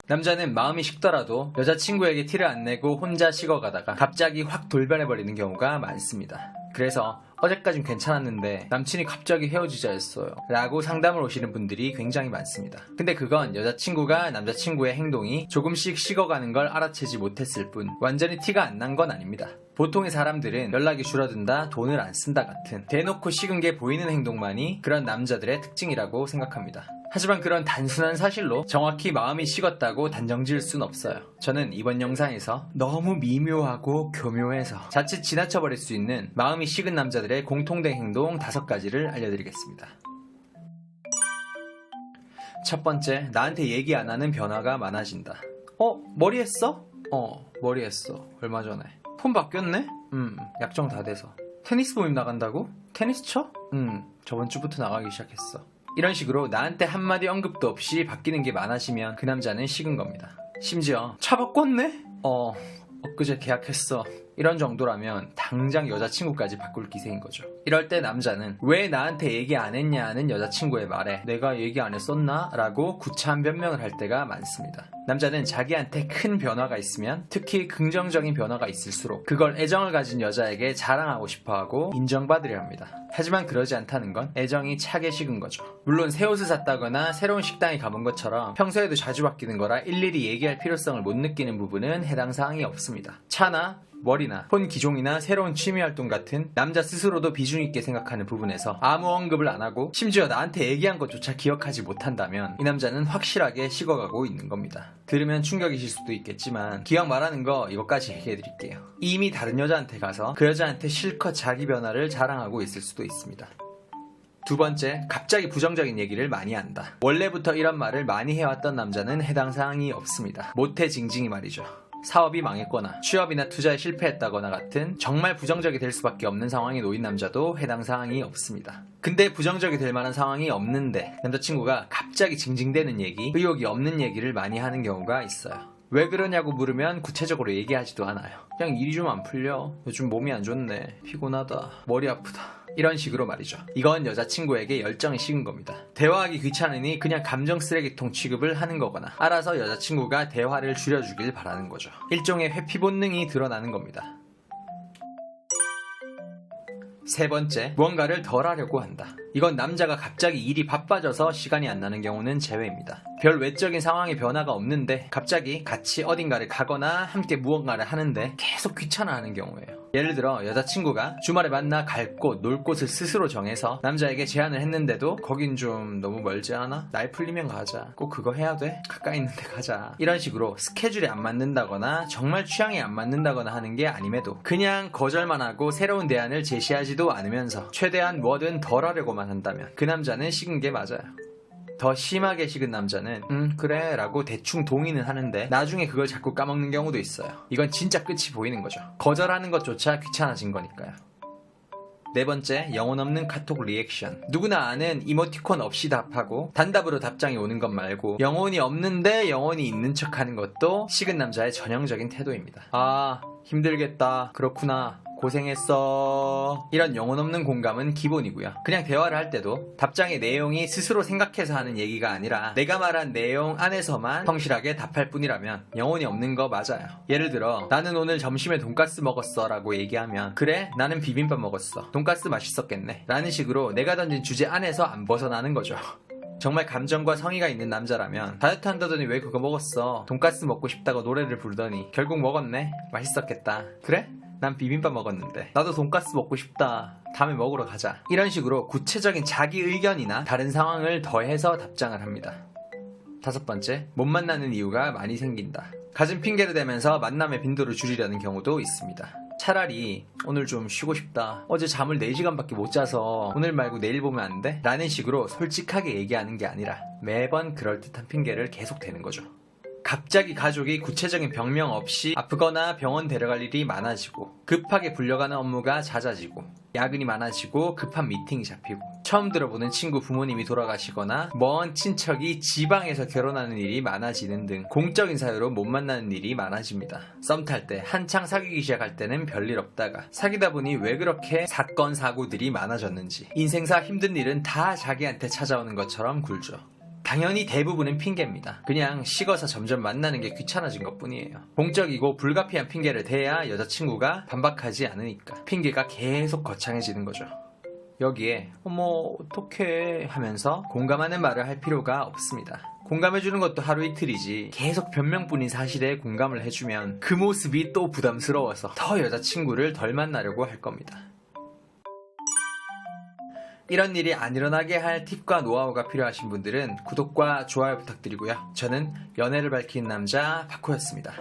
남자는 마음이 식더라도 여자친구에게 티를 안 내고 혼자 식어가다가 갑자기 확 돌변해버리는 경우가 많습니다. 그래서 어제까진 괜찮았는데 남친이 갑자기 헤어지자 했어요 라고 상담을 오시는 분들이 굉장히 많습니다. 근데 그건 여자친구가 남자친구의 행동이 조금씩 식어가는 걸 알아채지 못했을 뿐 완전히 티가 안 난 건 아닙니다. 보통의 사람들은 연락이 줄어든다, 돈을 안 쓴다 같은 대놓고 식은 게 보이는 행동만이 그런 남자들의 특징이라고 생각합니다. 하지만 그런 단순한 사실로 정확히 마음이 식었다고 단정 지을 순 없어요. 저는 이번 영상에서 너무 미묘하고 교묘해서 자칫 지나쳐버릴 수 있는 마음이 식은 남자들의 공통된 행동 5가지를 알려드리겠습니다. 첫 번째, 나한테 얘기 안 하는 변화가 많아진다. 머리 했어? 머리 했어. 얼마 전에. 폰 바뀌었네? 약정 다 돼서. 테니스 모임 나간다고? 테니스 쳐? 저번 주부터 나가기 시작했어. 이런 식으로 나한테 한마디 언급도 없이 바뀌는 게 많아지면 그 남자는 식은 겁니다. 심지어 차 바꿨네? 엊그제 계약했어. 이런 정도라면 당장 여자친구까지 바꿀 기세인 거죠. 이럴 때 남자는 왜 나한테 얘기 안 했냐는 여자친구의 말에 내가 얘기 안 했었나? 라고 구차한 변명을 할 때가 많습니다. 남자는 자기한테 큰 변화가 있으면, 특히 긍정적인 변화가 있을수록 그걸 애정을 가진 여자에게 자랑하고 싶어하고 인정받으려 합니다. 하지만 그러지 않다는 건 애정이 차게 식은 거죠. 물론 새 옷을 샀다거나 새로운 식당에 가본 것처럼 평소에도 자주 바뀌는 거라 일일이 얘기할 필요성을 못 느끼는 부분은 해당 사항이 없습니다. 차나 머리나 폰 기종이나 새로운 취미활동 같은 남자 스스로도 비중 있게 생각하는 부분에서 아무 언급을 안 하고 심지어 나한테 얘기한 것조차 기억하지 못한다면 이 남자는 확실하게 식어가고 있는 겁니다. 들으면 충격이실 수도 있겠지만 기왕 말하는 거 이것까지 얘기해드릴게요. 이미 다른 여자한테 가서 그 여자한테 실컷 자기 변화를 자랑하고 있을 수도 있습니다. 두 번째, 갑자기 부정적인 얘기를 많이 한다. 원래부터 이런 말을 많이 해왔던 남자는 해당 사항이 없습니다. 모태징징이 말이죠. 사업이 망했거나 취업이나 투자에 실패했다거나 같은 정말 부정적이 될 수밖에 없는 상황에 놓인 남자도 해당 사항이 없습니다. 근데 부정적이 될 만한 상황이 없는데 남자친구가 갑자기 징징대는 얘기, 의욕이 없는 얘기를 많이 하는 경우가 있어요. 왜 그러냐고 물으면 구체적으로 얘기하지도 않아요. 그냥 일이 좀 안 풀려, 요즘 몸이 안 좋네, 피곤하다, 머리 아프다, 이런 식으로 말이죠. 이건 여자친구에게 열정이 식은 겁니다. 대화하기 귀찮으니 그냥 감정 쓰레기통 취급을 하는 거거나 알아서 여자친구가 대화를 줄여주길 바라는 거죠. 일종의 회피 본능이 드러나는 겁니다. 세 번째, 무언가를 덜 하려고 한다. 이건 남자가 갑자기 일이 바빠져서 시간이 안 나는 경우는 제외입니다. 별 외적인 상황에 변화가 없는데 갑자기 같이 어딘가를 가거나 함께 무언가를 하는데 계속 귀찮아하는 경우예요. 예를 들어 여자친구가 주말에 만나 갈 곳, 놀 곳을 스스로 정해서 남자에게 제안을 했는데도 거긴 좀 너무 멀지 않아? 날 풀리면 가자. 꼭 그거 해야 돼? 가까이 있는데 가자. 이런 식으로 스케줄이 안 맞는다거나 정말 취향이 안 맞는다거나 하는 게 아님에도 그냥 거절만 하고 새로운 대안을 제시하지도 않으면서 최대한 뭐든 덜 하려고만 한다면 그 남자는 식은 게 맞아요. 더 심하게 식은 남자는 그래 라고 대충 동의는 하는데 나중에 그걸 자꾸 까먹는 경우도 있어요. 이건 진짜 끝이 보이는 거죠. 거절하는 것조차 귀찮아진 거니까요. 네 번째, 영혼 없는 카톡 리액션. 누구나 아는 이모티콘 없이 답하고 단답으로 답장이 오는 것 말고 영혼이 없는데 영혼이 있는 척하는 것도 식은 남자의 전형적인 태도입니다. 아, 힘들겠다, 그렇구나, 고생했어, 이런 영혼 없는 공감은 기본이고요. 그냥 대화를 할 때도 답장의 내용이 스스로 생각해서 하는 얘기가 아니라 내가 말한 내용 안에서만 성실하게 답할 뿐이라면 영혼이 없는 거 맞아요. 예를 들어 나는 오늘 점심에 돈가스 먹었어 라고 얘기하면 그래, 나는 비빔밥 먹었어, 돈가스 맛있었겠네 라는 식으로 내가 던진 주제 안에서 안 벗어나는 거죠. 정말 감정과 성의가 있는 남자라면 다이어트 한다더니 왜 그거 먹었어, 돈가스 먹고 싶다고 노래를 부르더니 결국 먹었네, 맛있었겠다, 그래? 난 비빔밥 먹었는데 나도 돈가스 먹고 싶다, 다음에 먹으러 가자, 이런 식으로 구체적인 자기 의견이나 다른 상황을 더해서 답장을 합니다. 다섯 번째, 못 만나는 이유가 많이 생긴다. 갖은 핑계를 대면서 만남의 빈도를 줄이려는 경우도 있습니다. 차라리 오늘 좀 쉬고 싶다, 어제 잠을 4시간밖에 못 자서 오늘 말고 내일 보면 안 돼? 라는 식으로 솔직하게 얘기하는 게 아니라 매번 그럴듯한 핑계를 계속 대는 거죠. 갑자기 가족이 구체적인 병명 없이 아프거나 병원 데려갈 일이 많아지고 급하게 불려가는 업무가 잦아지고 야근이 많아지고 급한 미팅이 잡히고 처음 들어보는 친구 부모님이 돌아가시거나 먼 친척이 지방에서 결혼하는 일이 많아지는 등 공적인 사유로 못 만나는 일이 많아집니다. 썸 탈 때 한창 사귀기 시작할 때는 별일 없다가 사귀다 보니 왜 그렇게 사건 사고들이 많아졌는지 인생사 힘든 일은 다 자기한테 찾아오는 것처럼 굴죠. 당연히 대부분은 핑계입니다. 그냥 식어서 점점 만나는 게 귀찮아진 것 뿐이에요. 공적이고 불가피한 핑계를 대야 여자친구가 반박하지 않으니까 핑계가 계속 거창해지는 거죠. 여기에 어머 어떡해 하면서 공감하는 말을 할 필요가 없습니다. 공감해주는 것도 하루 이틀이지 계속 변명뿐인 사실에 공감을 해주면 그 모습이 또 부담스러워서 더 여자친구를 덜 만나려고 할 겁니다. 이런 일이 안 일어나게 할 팁과 노하우가 필요하신 분들은 구독과 좋아요 부탁드리고요. 저는 연애를 밝힌 남자 박호였습니다.